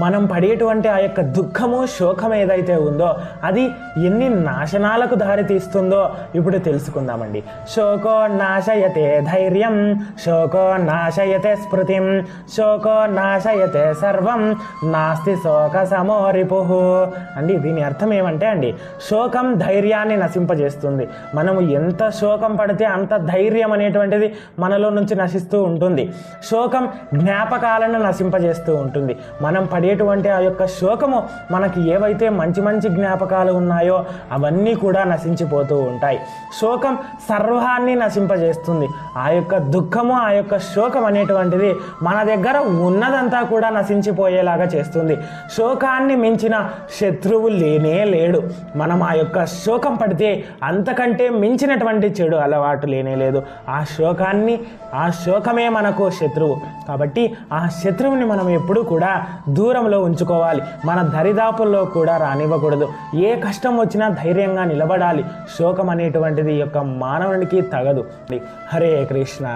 మనం పడేటువంటి ఆ యొక్క దుఃఖము శోకం ఏదైతే ఉందో అది ఎన్ని నాశనాలకు దారితీస్తుందో ఇప్పుడు తెలుసుకుందామండి. శోకో నాశయతే ధైర్యం, శోకో నాశయతే స్మృతిం, శోకో నాశయతే సర్వం, నాస్తి శోక సమోరిపుః అండి. దీని అర్థం ఏమంటే అండి, శోకం ధైర్యాన్ని నశింపజేస్తుంది. మనము ఎంత శోకం పడితే అంత ధైర్యం అనేటువంటిది మనలో నుంచి నశిస్తూ ఉంటుంది. శోకం జ్ఞాపకాలను నశింపజేస్తూ ఉంటుంది. మనం పడేటువంటి ఆ యొక్క శోకము మనకి ఏవైతే మంచి మంచి జ్ఞాపకాలు ఉన్నాయో అవన్నీ కూడా నశించిపోతూ ఉంటాయి. శోకం సర్వాన్ని నశింపజేస్తుంది. ఆ యొక్క దుఃఖము, ఆ యొక్క శోకం అనేటువంటిది మన దగ్గర ఉన్నదంతా కూడా నశించిపోయేలాగా చేస్తుంది. శోకాన్ని మించిన శత్రువు లేనే లేడు. మనం ఆ యొక్క శోకం పడితే అంతకంటే మించినటువంటి చెడు అలవాటు లేనే లేదు. ఆ శోకమే మనకు శత్రువు. కాబట్టి ఆ శత్రువుని మనం ఎప్పుడూ కూడా దూరంలో ఉంచుకోవాలి. మన దరిదాపుల్లో కూడా రానివ్వకూడదు. ఏ కష్టం వచ్చినా ధైర్యంగా నిలబడాలి. శోకం అనేటువంటిది యొక్క మానవునికి తగదు. హరే కృష్ణ.